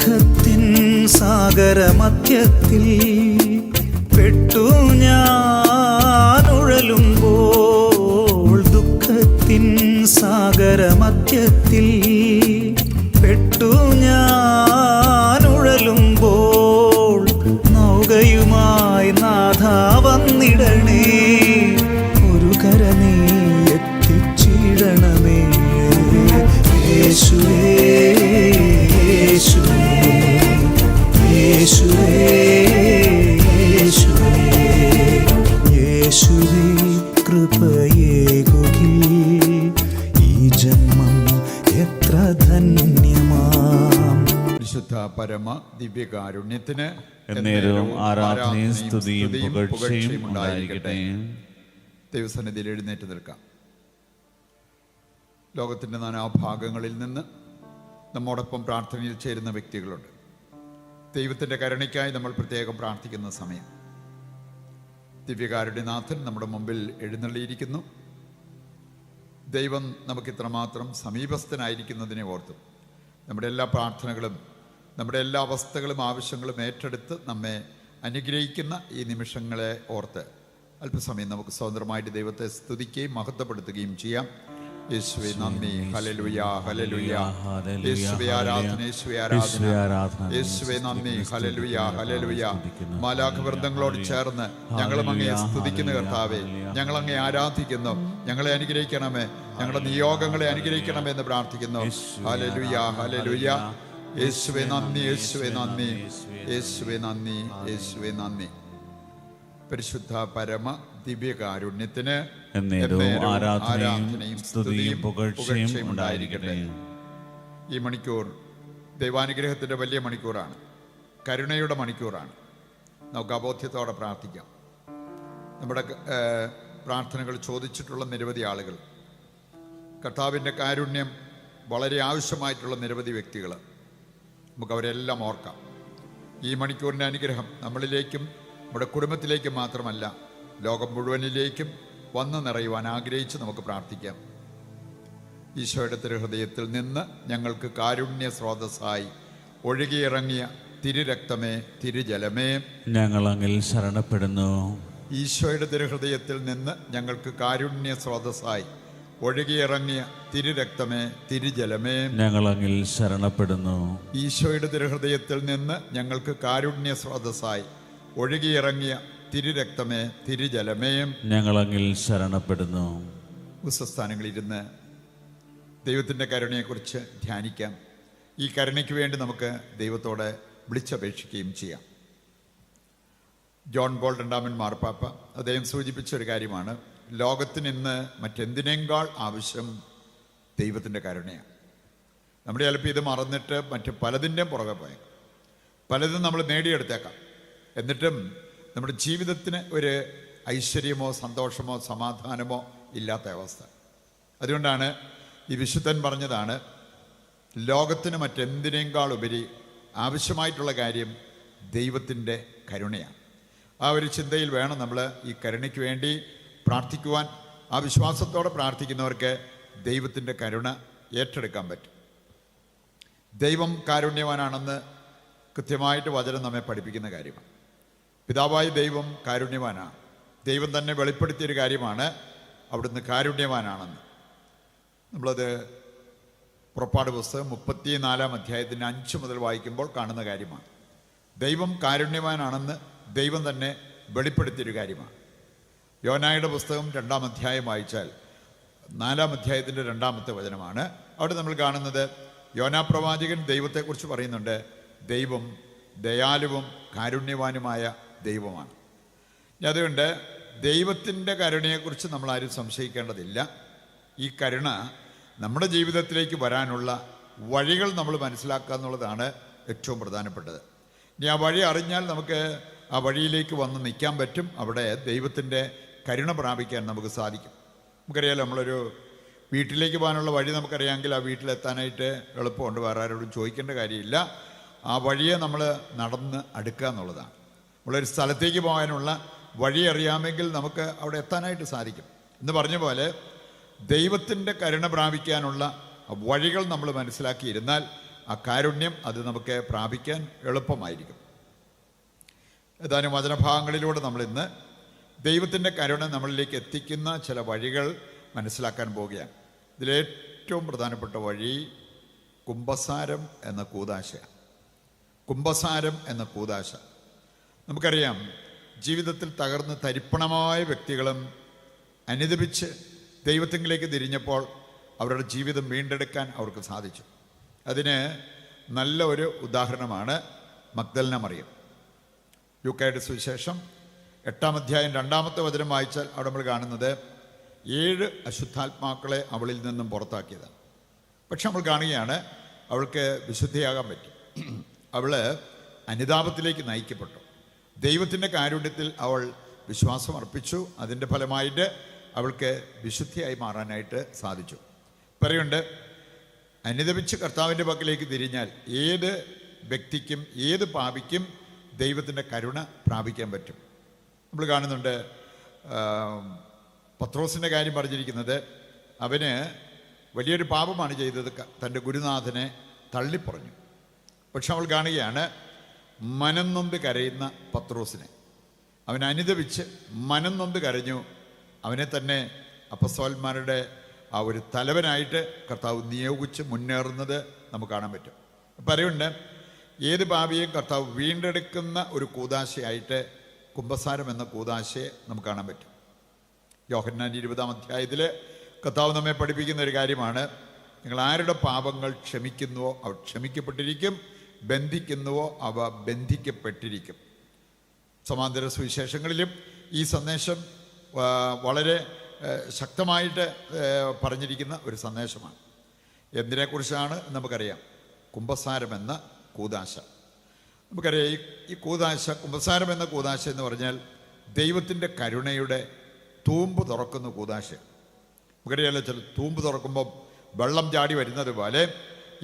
ദുഃഖത്തിൻ സാഗരമധ്യത്തിൽ പെട്ടു ഞാൻ ഉഴലുമ്പോൾ, ദുഃഖത്തിൻ സാഗരമധ്യത്തിൽ പെട്ടു ഞാൻ ഉഴലുമ്പോൾ, നൗകയുമായി നാഥ വന്നിടണേ, ഒരു കര നീ എത്തിച്ചിടണമേ. യേശുവേ യേശുവേ യേശുവേ യേശുവേ യേശുവേ കൃപയേകുകിൽ ഈ ജന്മം എത്ര ധന്യമാം. വിശുദ്ധ പരമ ദിവ്യകാരുണ്യത്തിന് എന്നേരവും ആരാധനയും സ്തുതിയും പുകഴ്ചയും ഉണ്ടായിരിക്കട്ടെ. ദൈവസന്നിധിയിൽ എഴുന്നേറ്റ് നിൽക്കാം. ലോകത്തിൻ്റെ നാനാഭാഗങ്ങളിൽ നിന്ന് നമ്മോടൊപ്പം പ്രാർത്ഥനയിൽ ചേരുന്ന വ്യക്തികളുണ്ട്. ദൈവത്തിൻ്റെ കരുണയ്ക്കായി നമ്മൾ പ്രത്യേകം പ്രാർത്ഥിക്കുന്ന സമയം ദിവ്യകാരുണ്യനാഥൻ നമ്മുടെ മുമ്പിൽ എഴുന്നള്ളിയിരിക്കുന്നു. ദൈവം നമുക്കിത്രമാത്രം സമീപസ്ഥനായിരിക്കുന്നതിനെ ഓർത്തും നമ്മുടെ എല്ലാ പ്രാർത്ഥനകളും നമ്മുടെ എല്ലാ അവസ്ഥകളും ആവശ്യങ്ങളും ഏറ്റെടുത്ത് നമ്മെ അനുഗ്രഹിക്കുന്ന ഈ നിമിഷങ്ങളെ ഓർത്ത് അല്പസമയം നമുക്ക് സ്വതന്ത്രമായിട്ട് ദൈവത്തെ സ്തുതിക്കുകയും മഹത്വപ്പെടുത്തുകയും ചെയ്യാം. യേശുവേ നന്ദി, ഹല്ലേലൂയ ഹല്ലേലൂയ, യേശുവേ ആരാധന, യേശുവേ ആരാധന, യേശുവേ നന്ദി, ഹല്ലേലൂയ ഹല്ലേലൂയ. മാലാഖവൃന്ദങ്ങളോട് ചേർന്ന് ഞങ്ങളും അങ്ങയെ സ്തുതിക്കുന്ന കർത്താവേ, ഞങ്ങൾ അങ്ങയെ ആരാധിക്കുന്നു. ഞങ്ങളെ അനുഗ്രഹിക്കണമേ, ഞങ്ങളുടെ നിയോഗങ്ങളെ അനുഗ്രഹിക്കണമേ എന്ന് പ്രാർത്ഥിക്കുന്നു. Hallelujah hallelujah. യേശുവേ നന്ദി, യേശുവേ നന്ദി, യേശുവേ നന്ദി, യേശുവേ നന്ദി. പരിശുദ്ധ പരമ ദിവ്യകാരുണ്യത്തിന് ആരാധനയും സ്തുതിയും പുകഴ്ചയും ഉണ്ടായിരിക്കട്ടെ. ഈ മണിക്കൂർ ദൈവാനുഗ്രഹത്തിൻ്റെ വലിയ മണിക്കൂറാണ്, കരുണയുടെ മണിക്കൂറാണ്. നമുക്ക് അബോധ്യത്തോടെ പ്രാർത്ഥിക്കാം. നമ്മുടെ പ്രാർത്ഥനകൾ ചോദിച്ചിട്ടുള്ള നിരവധി ആളുകൾ, കർത്താവിൻ്റെ കാരുണ്യം വളരെ ആവശ്യമായിട്ടുള്ള നിരവധി വ്യക്തികൾ, നമുക്കവരെല്ലാം ഓർക്കാം. ഈ മണിക്കൂറിൻ്റെ അനുഗ്രഹം നമ്മളിലേക്കും നമ്മുടെ കുടുംബത്തിലേക്കും മാത്രമല്ല, ലോകം മുഴുവനിലേക്കും വന്നു നിറയുവാൻ ആഗ്രഹിച്ച് നമുക്ക് പ്രാർത്ഥിക്കാം. ഈശോയുടെ തിരുഹൃദയത്തിൽ നിന്ന് ഞങ്ങൾക്ക് കാരുണ്യ സ്രോതസ്സായി ഒഴുകിയിറങ്ങിയ തിരുരക്തമേ, തിരുജലമേ, ഞങ്ങൾ അങ്ങിൽ ശരണപ്പെടുന്നു. ഈശോയുടെ തിരുഹൃദയത്തിൽ നിന്ന് ഞങ്ങൾക്ക് കാരുണ്യ സ്രോതസ്സായി ഒഴുകിയിറങ്ങിയ തിരുരക്തമേ, തിരുജലമേ, ഞങ്ങൾ അങ്ങിൽ ശരണപ്പെടുന്നു. ഈശോയുടെ തിരുഹൃദയത്തിൽ നിന്ന് ഞങ്ങൾക്ക് കാരുണ്യ സ്രോതസ്സായി ഒഴുകിയിറങ്ങിയ തിരുരക്തമേ, തിരുജലമേ, ഞങ്ങൾ അങ്ങിൽ ശരണപ്പെടുന്നു. ഉസ്സസ്ഥാനങ്ങളിരുന്ന് ദൈവത്തിൻ്റെ കരുണയെക്കുറിച്ച് ധ്യാനിക്കാം. ഈ കരുണയ്ക്ക് വേണ്ടി നമുക്ക് ദൈവത്തോടെ വിളിച്ചപേക്ഷിക്കുകയും ചെയ്യാം. ജോൺ പോൾ രണ്ടാമൻ മാർപ്പാപ്പ അദ്ദേഹം സൂചിപ്പിച്ചൊരു കാര്യമാണ്, ലോകത്തിന് ഇന്ന് മറ്റെന്തിനേക്കാൾ ആവശ്യം ദൈവത്തിൻ്റെ കരുണയാണ്. നമ്മുടെ ചിലപ്പോൾ ഇത് മറന്നിട്ട് മറ്റ് പലതിൻ്റെയും പുറകെ പോയ പലതും നമ്മൾ നേടിയെടുത്തേക്കാം, എന്നിട്ടും നമ്മുടെ ജീവിതത്തിന് ഒരു ഐശ്വര്യമോ സന്തോഷമോ സമാധാനമോ ഇല്ലാത്ത അവസ്ഥ. അതുകൊണ്ടാണ് ഈ വിശുദ്ധൻ പറഞ്ഞതാണ്, ലോകത്തിന് മറ്റെന്തിനേക്കാൾ ഉപരി ആവശ്യമായിട്ടുള്ള കാര്യം ദൈവത്തിൻ്റെ കരുണയാണ്. ആ ഒരു ചിന്തയിൽ വേണം നമ്മൾ ഈ കരുണയ്ക്ക് വേണ്ടി പ്രാർത്ഥിക്കുവാൻ. ആ വിശ്വാസത്തോടെ പ്രാർത്ഥിക്കുന്നവർക്ക് ദൈവത്തിൻ്റെ കരുണ ഏറ്റെടുക്കാൻ പറ്റും. ദൈവം കാരുണ്യവാനാണെന്ന് കൃത്യമായിട്ട് വചനം നമ്മെ പഠിപ്പിക്കുന്ന കാര്യമാണ്. പിതാവായ ദൈവം കാരുണ്യവാനാണ്. ദൈവം തന്നെ വെളിപ്പെടുത്തിയൊരു കാര്യമാണ് അവിടുന്ന് കാരുണ്യവാനാണെന്ന്. നമ്മളത് പുറപ്പാട് പുസ്തകം 34 അധ്യായത്തിൻ്റെ 5 മുതൽ വായിക്കുമ്പോൾ കാണുന്ന കാര്യമാണ്. ദൈവം കാരുണ്യവാനാണെന്ന് ദൈവം തന്നെ വെളിപ്പെടുത്തിയൊരു കാര്യമാണ്. യോനായുടെ പുസ്തകം 2-ാം അധ്യായം വായിച്ചാൽ 4-ാം അധ്യായത്തിൻ്റെ 2-ാമത്തെ വചനമാണ്. അവിടെ നമ്മൾ കാണുന്നത് യോനാ പ്രവാചകൻ ദൈവത്തെക്കുറിച്ച് പറയുന്നുണ്ട്, ദൈവം ദയാലുവും കാരുണ്യവാനുമായ ദൈവമാണ്. അതുകൊണ്ട് ദൈവത്തിൻ്റെ കരുണയെക്കുറിച്ച് നമ്മളാരും സംശയിക്കേണ്ടതില്ല. ഈ കരുണ നമ്മുടെ ജീവിതത്തിലേക്ക് വരാനുള്ള വഴികൾ നമ്മൾ മനസ്സിലാക്കുക എന്നുള്ളതാണ് ഏറ്റവും പ്രധാനപ്പെട്ടത്. ഇനി ആ വഴി അറിഞ്ഞാൽ നമുക്ക് ആ വഴിയിലേക്ക് വന്ന് നിൽക്കാൻ പറ്റും. അവിടെ ദൈവത്തിൻ്റെ കരുണ പ്രാപിക്കാൻ നമുക്ക് സാധിക്കും. നമുക്കറിയാലോ, നമ്മളൊരു വീട്ടിലേക്ക് പോകാനുള്ള വഴി നമുക്കറിയാമെങ്കിൽ ആ വീട്ടിലെത്താനായിട്ട് എളുപ്പമുണ്ട്, വേറെ ആരോടും ചോദിക്കേണ്ട കാര്യമില്ല. ആ വഴിയെ നമ്മൾ നടന്ന് അടുക്കുക എന്നുള്ളതാണ്. നമ്മളൊരു സ്ഥലത്തേക്ക് പോകാനുള്ള വഴി അറിയാമെങ്കിൽ നമുക്ക് അവിടെ എത്താനായിട്ട് സാധിക്കും. എന്ന് പറഞ്ഞ പോലെ ദൈവത്തിൻ്റെ കരുണ പ്രാപിക്കാനുള്ള വഴികൾ നമ്മൾ മനസ്സിലാക്കിയിരുന്നാൽ ആ കാരുണ്യം അത് നമുക്ക് പ്രാപിക്കാൻ എളുപ്പമായിരിക്കും. ഏതാനും വചനഭാഗങ്ങളിലൂടെ നമ്മൾ ഇന്ന് ദൈവത്തിൻ്റെ കരുണ നമ്മളിലേക്ക് എത്തിക്കുന്ന ചില വഴികൾ മനസ്സിലാക്കാൻ പോവുകയാണ്. ഇതിലേറ്റവും പ്രധാനപ്പെട്ട വഴി കുമ്പസാരം എന്ന കൂദാശയാണ്. കുമ്പസാരം എന്ന കൂദാശ നമുക്കറിയാം, ജീവിതത്തിൽ തകർന്ന് തരിപ്പണമായ വ്യക്തികളും അനുദപിച്ച് ദൈവത്തിലേക്ക് തിരിഞ്ഞപ്പോൾ അവരുടെ ജീവിതം വീണ്ടെടുക്കാൻ അവർക്ക് സാധിച്ചു. അതിന് നല്ല ഒരു ഉദാഹരണമാണ് മഗ്ദലന മറിയം. ലൂക്കായുടെ സുവിശേഷം 8-ാം അധ്യായം 2-ാമത്തെ വചനം വായിച്ചാൽ അവിടെ നമ്മൾ കാണുന്നത് 7 അശുദ്ധാത്മാക്കളെ അവളിൽ നിന്നും പുറത്താക്കിയതാണ്. പക്ഷെ നമ്മൾ കാണുകയാണ് അവൾക്ക് വിശുദ്ധിയാകാൻ പറ്റി. അവൾ അനുതാപത്തിലേക്ക് നയിക്കപ്പെട്ടു. ദൈവത്തിൻ്റെ കാരുണ്യത്തിൽ അവൾ വിശ്വാസം അർപ്പിച്ചു. അതിൻ്റെ ഫലമായിട്ട് അവൾക്ക് വിശുദ്ധിയായി മാറാനായിട്ട് സാധിച്ചു. പറയുന്നുണ്ട്, അനുദപിച്ച് കർത്താവിൻ്റെ പക്കലേക്ക് തിരിഞ്ഞാൽ ഏത് വ്യക്തിക്കും ഏത് പാപിക്കും ദൈവത്തിൻ്റെ കരുണ പ്രാപിക്കാൻ പറ്റും. നമ്മൾ കാണുന്നുണ്ട് പത്രോസിൻ്റെ കാര്യം പറഞ്ഞിരിക്കുന്നത്, അവന് വലിയൊരു പാപമാണ് ചെയ്തത്, തൻ്റെ ഗുരുനാഥനെ തള്ളിപ്പറഞ്ഞു. പക്ഷെ അവൾ കാണുകയാണ് മനം നൊന്ത് കരയുന്ന പത്രോസിനെ. അവൻ അനുദപിച്ച് മനം നൊന്ത് കരഞ്ഞു. അവനെ തന്നെ അപ്പസ്തോലന്മാരുടെ ആ ഒരു തലവനായിട്ട് കർത്താവ് നിയോഗിച്ച് മുന്നേറുന്നത് നമുക്ക് കാണാൻ പറ്റും. പറയുന്നുണ്ട്, ഏത് പാപിയെയും കർത്താവ് വീണ്ടെടുക്കുന്ന ഒരു കൂദാശയായിട്ട് കുമ്പസാരം എന്ന കൂദാശയെ നമുക്ക് കാണാൻ പറ്റും. യോഹന്നാൻ 20-ാം അധ്യായത്തിൽ കർത്താവ് നമ്മെ പഠിപ്പിക്കുന്ന ഒരു കാര്യമാണ്, നിങ്ങൾ ആരുടെ പാപങ്ങൾ ക്ഷമിക്കുന്നുവോ അവർ ക്ഷമിക്കപ്പെട്ടിരിക്കും, ബന്ധിക്കുന്നുവോ അവ ബന്ധിക്കപ്പെട്ടിരിക്കും. സമാന്തര സുവിശേഷങ്ങളിലും ഈ സന്ദേശം വളരെ ശക്തമായിട്ട് പറഞ്ഞിരിക്കുന്ന ഒരു സന്ദേശമാണ്. എന്തിനെക്കുറിച്ചാണ് നമുക്കറിയാം, കുമ്പസാരം എന്ന കൂദാശ. നമുക്കറിയാം ഈ കൂദാശ, കുമ്പസാരം എന്ന കൂദാശ എന്ന് പറഞ്ഞാൽ ദൈവത്തിൻ്റെ കരുണയുടെ തൂമ്പ് തുറക്കുന്ന കൂദാശ. നമുക്കറിയാമല്ലോ, ചില തൂമ്പ് തുറക്കുമ്പോൾ വെള്ളം ചാടി വരുന്നത് പോലെ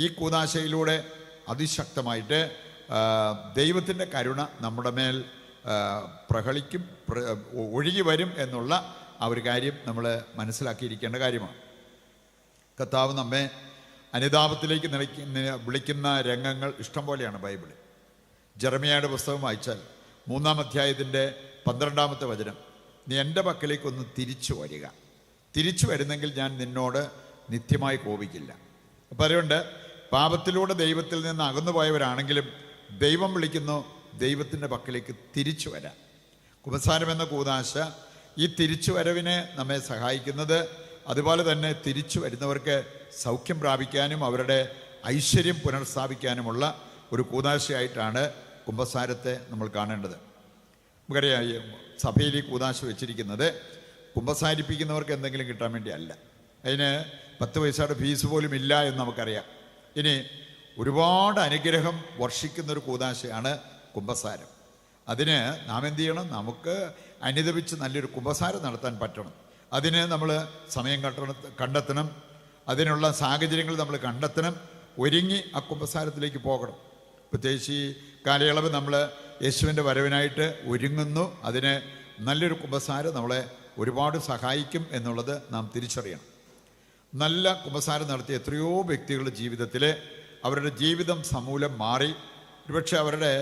ഈ കൂദാശയിലൂടെ അതിശക്തമായിട്ട് ദൈവത്തിൻ്റെ കരുണ നമ്മുടെ മേൽ പ്രഹളിക്കും, ഒഴുകി വരും എന്നുള്ള ആ ഒരു കാര്യം നമ്മൾ മനസ്സിലാക്കിയിരിക്കേണ്ട കാര്യമാണ്. കർത്താവ് നമ്മെ അനുതാപത്തിലേക്ക് വിളിക്കുന്ന രംഗങ്ങൾ ഇഷ്ടം പോലെയാണ് ബൈബിളിൽ. ജെറമിയായുടെ പുസ്തകം വായിച്ചാൽ 3-ാം അധ്യായത്തിൻ്റെ 12-ാമത്തെ വചനം, നീ എൻ്റെ പക്കലേക്കൊന്ന് തിരിച്ചു വരിക, തിരിച്ചു വരുന്നെങ്കിൽ ഞാൻ നിന്നോട് നിത്യമായി കോപിക്കില്ല. അപ്പം അതുകൊണ്ട് പാപത്തിലൂടെ ദൈവത്തിൽ നിന്ന് അകന്നു പോയവരാണെങ്കിലും ദൈവം വിളിക്കുന്നു ദൈവത്തിൻ്റെ പക്കലേക്ക് തിരിച്ചു വരാൻ. കുമ്പസാരം എന്ന കൂദാശ ഈ തിരിച്ചു വരവിനെ നമ്മെ സഹായിക്കുന്നത്. അതുപോലെ തന്നെ തിരിച്ചു വരുന്നവർക്ക് സൗഖ്യം പ്രാപിക്കാനും അവരുടെ ഐശ്വര്യം പുനഃസ്ഥാപിക്കാനുമുള്ള ഒരു കൂദാശയായിട്ടാണ് കുമ്പസാരത്തെ നമ്മൾ കാണേണ്ടത്. നമുക്കറിയാം, സഭയിൽ ഈ കൂദാശ വെച്ചിരിക്കുന്നത് കുമ്പസാരിപ്പിക്കുന്നവർക്ക് എന്തെങ്കിലും കിട്ടാൻ വേണ്ടിയല്ല. അതിന് 10 പൈസയുടെ ഫീസ് പോലും ഇല്ല എന്ന് നമുക്കറിയാം. ഇനി ഒരുപാട് അനുഗ്രഹം വർഷിക്കുന്നൊരു കൂദാശയാണ് കുമ്പസാരം. അതിന് നാം എന്ത് ചെയ്യണം? നമുക്ക് അനുദപിച്ച് നല്ലൊരു കുമ്പസാരം നടത്താൻ പറ്റണം. അതിന് നമ്മൾ സമയം കണ്ടെത്തണം, അതിനുള്ള സാഹചര്യങ്ങൾ നമ്മൾ കണ്ടെത്തണം, ഒരുങ്ങി ആ കുമ്പസാരത്തിലേക്ക് പോകണം. പ്രത്യേകിച്ച് ഈ കാലയളവ് നമ്മൾ യേശുവിൻ്റെ വരവിനായിട്ട് ഒരുങ്ങുന്നു. അതിന് നല്ലൊരു കുമ്പസാരം നമ്മളെ ഒരുപാട് സഹായിക്കും എന്നുള്ളത് നാം തിരിച്ചറിയണം. നല്ല കുമ്പസാരം നടത്തിയ എത്രയോ വ്യക്തികളുടെ ജീവിതത്തിൽ അവരുടെ ജീവിതം സമൂലം മാറി. ഒരുപക്ഷെ അവരുടെ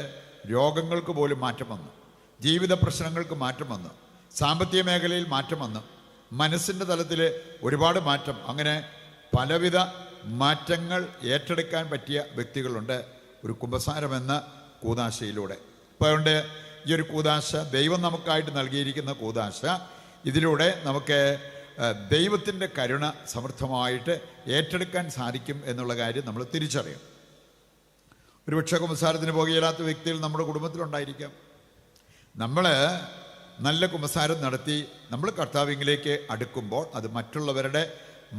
രോഗങ്ങൾക്ക് പോലും മാറ്റം വന്നു, ജീവിത പ്രശ്നങ്ങൾക്ക് മാറ്റം വന്നു, സാമ്പത്തിക മേഖലയിൽ മാറ്റം വന്നു, മനസ്സിൻ്റെ തലത്തിൽ ഒരുപാട് മാറ്റം. അങ്ങനെ പലവിധ മാറ്റങ്ങൾ ഏറ്റെടുക്കാൻ പറ്റിയ വ്യക്തികളുണ്ട് ഒരു കുമ്പസാരം എന്ന കൂദാശയിലൂടെ. അപ്പോൾ അതുകൊണ്ട് ഈ ഒരു കൂദാശ ദൈവം നമുക്കായിട്ട് നൽകിയിരിക്കുന്ന കൂദാശ, ഇതിലൂടെ നമുക്ക് ദൈവത്തിൻ്റെ കരുണ സമൃദ്ധമായിട്ട് ഏറ്റെടുക്കാൻ സാധിക്കും എന്നുള്ള കാര്യം നമ്മൾ തിരിച്ചറിയും. ഒരുപക്ഷെ കുമ്പസാരത്തിന് പോകുകയില്ലാത്ത വ്യക്തികൾ നമ്മുടെ കുടുംബത്തിലുണ്ടായിരിക്കാം. നമ്മൾ നല്ല കുമ്പസാരം നടത്തി നമ്മൾ കർത്താവിലേക്ക് അടുക്കുമ്പോൾ അത് മറ്റുള്ളവരുടെ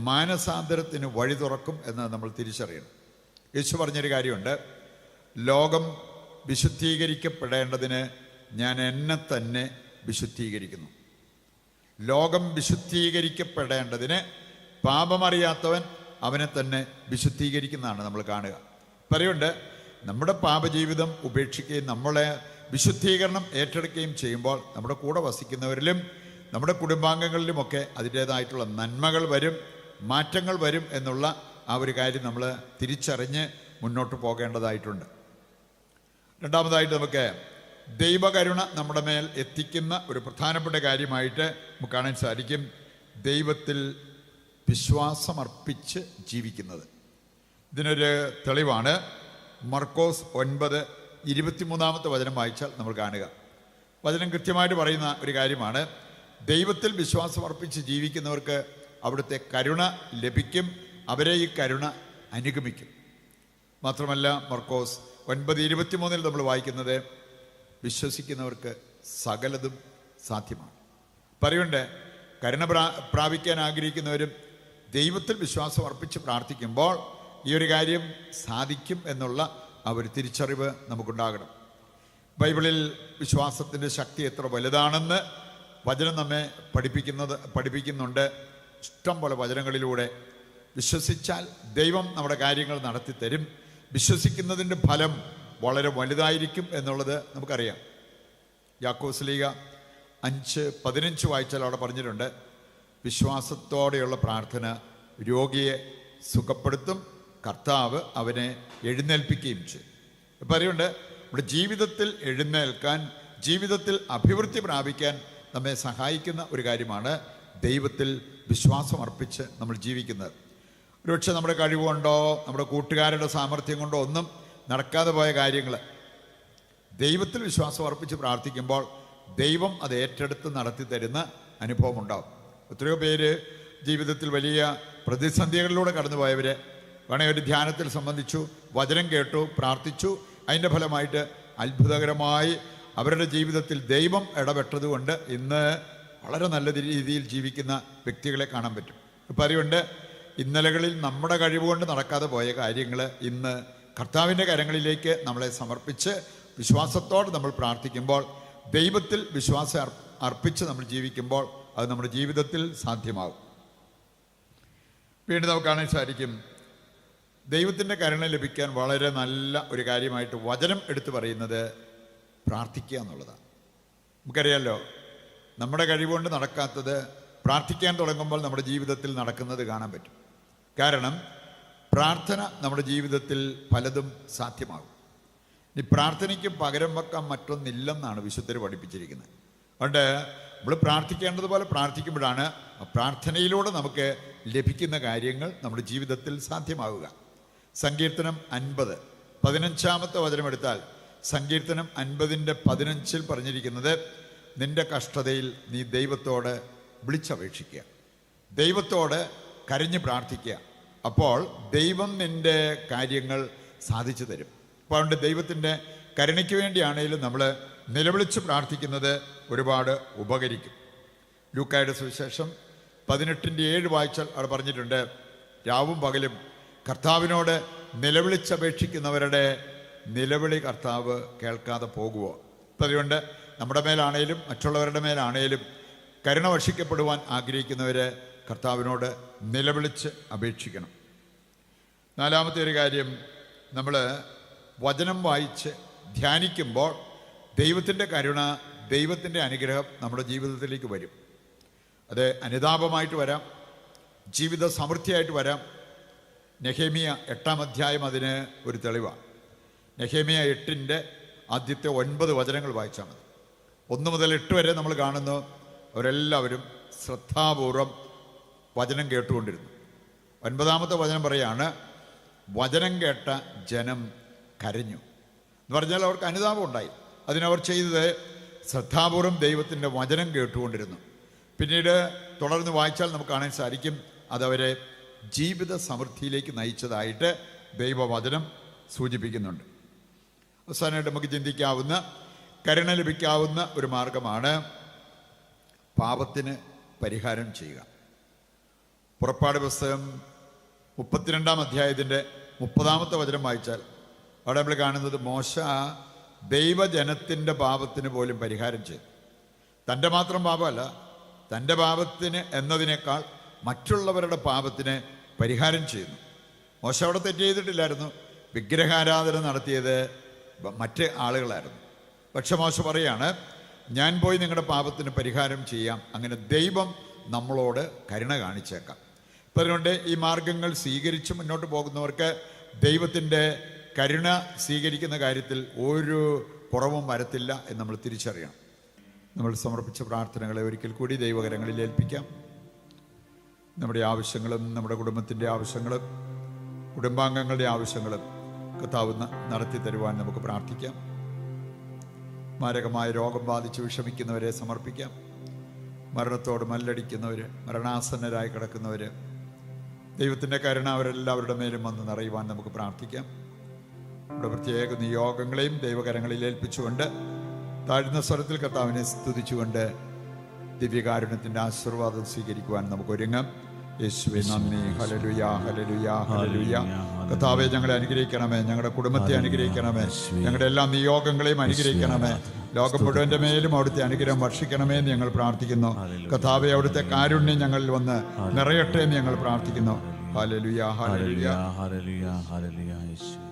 മാനസാന്തരത്തിന് വഴി തുറക്കും എന്ന് നമ്മൾ തിരിച്ചറിയണം. യേശു പറഞ്ഞൊരു കാര്യമുണ്ട്, ലോകം വിശുദ്ധീകരിക്കപ്പെടേണ്ടതിന് ഞാൻ എന്നെ തന്നെ വിശുദ്ധീകരിക്കുന്നു. ലോകം വിശുദ്ധീകരിക്കപ്പെടേണ്ടതിന് പാപമറിയാത്തവൻ അവനെ തന്നെ വിശുദ്ധീകരിക്കുന്നതാണ് നമ്മൾ കാണുക. പറയുന്നുണ്ട്, നമ്മുടെ പാപജീവിതം ഉപേക്ഷിക്കുകയും നമ്മളെ വിശുദ്ധീകരണം ഏറ്റെടുക്കുകയും ചെയ്യുമ്പോൾ നമ്മുടെ കൂടെ വസിക്കുന്നവരിലും നമ്മുടെ കുടുംബാംഗങ്ങളിലുമൊക്കെ അതിൻ്റേതായിട്ടുള്ള നന്മകൾ വരും, മാറ്റങ്ങൾ വരും എന്നുള്ള ആ ഒരു കാര്യം നമ്മൾ തിരിച്ചറിഞ്ഞ് മുന്നോട്ട് പോകേണ്ടതായിട്ടുണ്ട്. രണ്ടാമതായിട്ട് നമുക്ക് ദൈവകരുണ നമ്മുടെ മേൽ എത്തിക്കുന്ന ഒരു പ്രധാനപ്പെട്ട കാര്യമായിട്ട് നമുക്ക് കാണാൻ സാധിക്കും ദൈവത്തിൽ വിശ്വാസമർപ്പിച്ച് ജീവിക്കുന്നത്. ഇതിനൊരു തെളിവാണ് മർക്കോസ് 9:23 വചനം വായിച്ചാൽ നമ്മൾ കാണുക. വചനം കൃത്യമായിട്ട് പറയുന്ന ഒരു കാര്യമാണ്, ദൈവത്തിൽ വിശ്വാസമർപ്പിച്ച് ജീവിക്കുന്നവർക്ക് അവിടുത്തെ കരുണ ലഭിക്കും, അവരെ ഈ കരുണ അനുഗമിക്കും. മാത്രമല്ല മർക്കോസ് 9:23 നമ്മൾ വായിക്കുന്നത് വിശ്വസിക്കുന്നവർക്ക് സകലതും സാധ്യമാണ്. പറയുണ്ട് കരുണ പ്രാപിക്കാൻ ആഗ്രഹിക്കുന്നവരും ദൈവത്തിൽ വിശ്വാസം അർപ്പിച്ച് പ്രാർത്ഥിക്കുമ്പോൾ ഈ ഒരു കാര്യം സാധിക്കും എന്നുള്ള ആ ഒരു തിരിച്ചറിവ് നമുക്കുണ്ടാകണം. ബൈബിളിൽ വിശ്വാസത്തിൻ്റെ ശക്തി എത്ര വലുതാണെന്ന് വചനം നമ്മെ പഠിപ്പിക്കുന്നുണ്ട്. ഇഷ്ടം പോലെ വചനങ്ങളിലൂടെ വിശ്വസിച്ചാൽ ദൈവം നമ്മുടെ കാര്യങ്ങൾ നടത്തിത്തരും. വിശ്വസിക്കുന്നതിൻ്റെ ഫലം വളരെ വലുതായിരിക്കും എന്നുള്ളത് നമുക്കറിയാം. യാക്കോബ് ശ്ലീഹ 5:15 വായിച്ചാൽ അവിടെ പറഞ്ഞിട്ടുണ്ട്, വിശ്വാസത്തോടെയുള്ള പ്രാർത്ഥന രോഗിയെ സുഖപ്പെടുത്തും, കർത്താവ് അവനെ എഴുന്നേൽപ്പിക്കുകയും ചെയ്യും. ഇപ്പം അറിയുണ്ട് നമ്മുടെ ജീവിതത്തിൽ എഴുന്നേൽക്കാൻ, ജീവിതത്തിൽ അഭിവൃദ്ധി പ്രാപിക്കാൻ നമ്മെ സഹായിക്കുന്ന ഒരു കാര്യമാണ് ദൈവത്തിൽ വിശ്വാസം അർപ്പിച്ച് നമ്മൾ ജീവിക്കുന്നത്. ഒരുപക്ഷെ നമ്മുടെ കഴിവുകൊണ്ടോ നമ്മുടെ കൂട്ടുകാരുടെ സാമർഥ്യം കൊണ്ടോ ഒന്നും നടക്കാതെ പോയ കാര്യങ്ങൾ ദൈവത്തിൽ വിശ്വാസം അർപ്പിച്ച് പ്രാർത്ഥിക്കുമ്പോൾ ദൈവം അത് ഏറ്റെടുത്ത് നടത്തി തരുന്ന അനുഭവം ഉണ്ടാവും. എത്രയോ പേര് ജീവിതത്തിൽ വലിയ പ്രതിസന്ധികളിലൂടെ കടന്നുപോയവർ വേണേൽ ഒരു ധ്യാനത്തിൽ സംബന്ധിച്ചു, വചനം കേട്ടു, പ്രാർത്ഥിച്ചു, അതിൻ്റെ ഫലമായിട്ട് അത്ഭുതകരമായി അവരുടെ ജീവിതത്തിൽ ദൈവം ഇടപെട്ടതുകൊണ്ട് ഇന്ന് വളരെ നല്ല രീതിയിൽ ജീവിക്കുന്ന വ്യക്തികളെ കാണാൻ പറ്റും. ഇപ്പം അറിയുണ്ട് ഇന്നലകളിൽ നമ്മുടെ കഴിവുകൊണ്ട് നടക്കാതെ പോയ കാര്യങ്ങൾ ഇന്ന് കർത്താവിൻ്റെ കരങ്ങളിലേക്ക് നമ്മളെ സമർപ്പിച്ച് വിശ്വാസത്തോടെ നമ്മൾ പ്രാർത്ഥിക്കുമ്പോൾ, ദൈവത്തിൽ വിശ്വാസം അർപ്പിച്ച് നമ്മൾ ജീവിക്കുമ്പോൾ അത് നമ്മുടെ ജീവിതത്തിൽ സാധ്യമാകും. വീണ്ടും നമുക്ക് കാണാൻ സാധിക്കും ദൈവത്തിൻ്റെ കരുണ ലഭിക്കാൻ വളരെ നല്ല ഒരു കാര്യമായിട്ട് വചനം എടുത്തു പറയുന്നത് പ്രാർത്ഥിക്കുക എന്നുള്ളതാണ്. നമുക്കറിയാമല്ലോ നമ്മുടെ കഴിവുകൊണ്ട് നടക്കാത്തത് പ്രാർത്ഥിക്കാൻ തുടങ്ങുമ്പോൾ നമ്മുടെ ജീവിതത്തിൽ നടക്കുന്നത് കാണാൻ പറ്റും. കാരണം പ്രാർത്ഥന നമ്മുടെ ജീവിതത്തിൽ പലതും സാധ്യമാകും. ഈ പ്രാർത്ഥനയ്ക്ക് പകരം വെക്കാൻ മറ്റൊന്നില്ലെന്നാണ് വിശുദ്ധർ പഠിപ്പിച്ചിരിക്കുന്നത്. അതുകൊണ്ട് നമ്മൾ പ്രാർത്ഥിക്കേണ്ടതുപോലെ പ്രാർത്ഥിക്കുമ്പോഴാണ് പ്രാർത്ഥനയിലൂടെ നമുക്ക് ലഭിക്കുന്ന കാര്യങ്ങൾ നമ്മുടെ ജീവിതത്തിൽ സാധ്യമാവുക. സങ്കീർത്തനം 50:15 വചനം എടുത്താൽ സങ്കീർത്തനം 50:15 പറഞ്ഞിരിക്കുന്നത്, നിന്റെ കഷ്ടതയിൽ നീ ദൈവത്തോട് വിളിച്ചപേക്ഷിക്കുക, ദൈവത്തോട് കരഞ്ഞ് പ്രാർത്ഥിക്കുക, അപ്പോൾ ദൈവം നിൻ്റെ കാര്യങ്ങൾ സാധിച്ചു തരും. അപ്പോൾ അതുകൊണ്ട് ദൈവത്തിൻ്റെ കരുണയ്ക്ക് വേണ്ടിയാണെങ്കിലും നമ്മൾ നിലവിളിച്ച് പ്രാർത്ഥിക്കുന്നത് ഒരുപാട് ഉപകരിക്കും. ലൂക്കായുടെ സുവിശേഷം 18:7 വായിച്ചാൽ അവിടെ പറഞ്ഞിട്ടുണ്ട്, രാവും പകലും കർത്താവിനോട് നിലവിളിച്ചപേക്ഷിക്കുന്നവരുടെ നിലവിളി കർത്താവ് കേൾക്കാതെ പോകുമോ? അപ്പം അതുകൊണ്ട് നമ്മുടെ മേലാണേലും മറ്റുള്ളവരുടെ മേലാണേലും കരുണ വർഷിക്കപ്പെടുവാൻ ആഗ്രഹിക്കുന്നവർ കർത്താവിനോട് നിലവിളിച്ച് അപേക്ഷിക്കണം. നാലാമത്തെ ഒരു കാര്യം, നമ്മൾ വചനം വായിച്ച് ധ്യാനിക്കുമ്പോൾ ദൈവത്തിൻ്റെ കരുണ, ദൈവത്തിൻ്റെ അനുഗ്രഹം നമ്മുടെ ജീവിതത്തിലേക്ക് വരും. അത് അനുതാപമായിട്ട് വരാം, ജീവിത സമൃദ്ധിയായിട്ട് വരാം. നെഹേമിയ 8-ാം അധ്യായം അതിന് ഒരു തെളിവാണ്. നെഹേമിയ 8 ആദ്യത്തെ 9 വചനങ്ങൾ വായിച്ചാൽ മതി. 1 മുതൽ 8 വരെ നമ്മൾ കാണുന്നു അവരെല്ലാവരും ശ്രദ്ധാപൂർവം വചനം കേട്ടുകൊണ്ടിരുന്നു. 9-ാമത്തെ വചനം പറയാണ്, വചനം കേട്ട ജനം കരഞ്ഞു എന്ന് പറഞ്ഞാൽ അവർക്ക് അനുതാപം ഉണ്ടായി. അതിനവർ ചെയ്തത് ശ്രദ്ധാപൂർവം ദൈവത്തിൻ്റെ വചനം കേട്ടുകൊണ്ടിരുന്നു. പിന്നീട് തുടർന്ന് വായിച്ചാൽ നമുക്ക് കാണാൻ സാധിക്കും അതവരെ ജീവിത സമൃദ്ധിയിലേക്ക് നയിച്ചതായിട്ട് ദൈവവചനം സൂചിപ്പിക്കുന്നുണ്ട്. അവസാനമായിട്ട് നമുക്ക് ചിന്തിക്കാവുന്ന, കരുണ ലഭിക്കാവുന്ന ഒരു മാർഗമാണ് പാപത്തിന് പരിഹാരം ചെയ്യുക. പുറപ്പാട് പുസ്തകം 32-ാം അധ്യായത്തിൻ്റെ 30-ാമത്തെ വചനം വായിച്ചാൽ അവിടെ നമ്മൾ കാണുന്നത് മോശ ദൈവജനത്തിൻ്റെ പാപത്തിന് പോലും പരിഹാരം ചെയ്തു. തൻ്റെ മാത്രം പാപമല്ല, തൻ്റെ പാപത്തിന് എന്നതിനേക്കാൾ മറ്റുള്ളവരുടെ പാപത്തിന് പരിഹാരം ചെയ്യുന്നു. മോശ അവിടെ തെറ്റ് ചെയ്തിട്ടില്ലായിരുന്നു. വിഗ്രഹാരാധന നടത്തിയത് മറ്റ് ആളുകളായിരുന്നു. പക്ഷെ മോശ പറയാണ്, ഞാൻ പോയി നിങ്ങളുടെ പാപത്തിന് പരിഹാരം ചെയ്യാം, അങ്ങനെ ദൈവം നമ്മളോട് കരുണ കാണിച്ചേക്കാം. അപ്പം അതുകൊണ്ട് ഈ മാർഗങ്ങൾ സ്വീകരിച്ച് മുന്നോട്ട് പോകുന്നവർക്ക് ദൈവത്തിൻ്റെ കരുണ സ്വീകരിക്കുന്ന കാര്യത്തിൽ ഒരു കുറവും വരത്തില്ല എന്ന് നമ്മൾ തിരിച്ചറിയണം. നമ്മൾ സമർപ്പിച്ച പ്രാർത്ഥനകളെ ഒരിക്കൽ കൂടി ദൈവകരങ്ങളിൽ ഏൽപ്പിക്കാം. നമ്മുടെ ആവശ്യങ്ങളും നമ്മുടെ കുടുംബത്തിൻ്റെ ആവശ്യങ്ങളും കുടുംബാംഗങ്ങളുടെ ആവശ്യങ്ങളും കർത്താവ് നടത്തി തരുവാൻ നമുക്ക് പ്രാർത്ഥിക്കാം. മാരകമായ രോഗം ബാധിച്ച് വിഷമിക്കുന്നവരെ സമർപ്പിക്കാം. മരണത്തോട് മല്ലടിക്കുന്നവർ, മരണാസന്നരായി കിടക്കുന്നവർ, ദൈവത്തിൻ്റെ കരുണ അവരെല്ലാവരുടെ മേലും വന്ന് നിറയുവാൻ നമുക്ക് പ്രാർത്ഥിക്കാം. നമ്മുടെ പ്രത്യേക നിയോഗങ്ങളെയും ദൈവകരങ്ങളിൽ ഏൽപ്പിച്ചുകൊണ്ട് താഴ്ന്ന സ്വരത്തിൽ കർത്താവിനെ സ്തുതിച്ചുകൊണ്ട് ദിവ്യകാരുണ്യത്തിൻ്റെ ആശീർവാദം സ്വീകരിക്കുവാൻ നമുക്ക് ഒരുങ്ങാം. യേശുവേ നന്ദി. Hallelujah, hallelujah, hallelujah. കർത്താവേ, ഞങ്ങളെ അനുഗ്രഹിക്കണമേ, ഞങ്ങളുടെ കുടുംബത്തെ അനുഗ്രഹിക്കണമേ, ഞങ്ങളുടെ എല്ലാ നിയോഗങ്ങളെയും അനുഗ്രഹിക്കണമേ. ലോകം മുഴുവൻ്റെ മേലും അവിടുത്തെ അനുഗ്രഹം വർഷിക്കണമേ എന്ന് ഞങ്ങൾ പ്രാർത്ഥിക്കുന്നു. കർത്താവേ, അവിടുത്തെ കാരുണ്യം ഞങ്ങളിൽ വന്ന് നിറയട്ടെ എന്ന് ഞങ്ങൾ പ്രാർത്ഥിക്കുന്നു. Hallelujah, hallelujah, hallelujah, hallelujah. യേശുവേ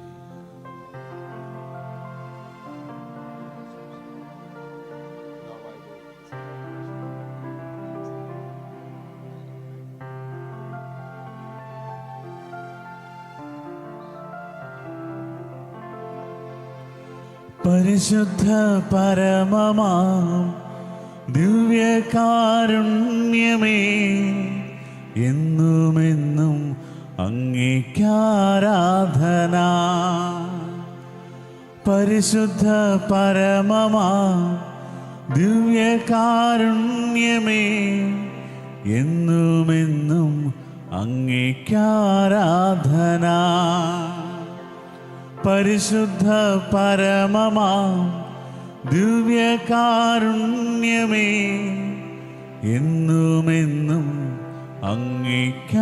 പരിശുദ്ധ പരമമാം ദിവ്യകാരുണ്യമേ, എന്നുമെന്നും അങ്ങേക്കാരാധന. പരിശുദ്ധ പരമമാം ദിവ്യകാരുണ്യമേ, എന്നുമെന്നും അങ്ങേക്കാരാധന. പരിശുദ്ധ പരമമാം ദിവ്യകാരുണ്യമേ, എന്നുമെന്നും അങ്ങേക്കാരാധന.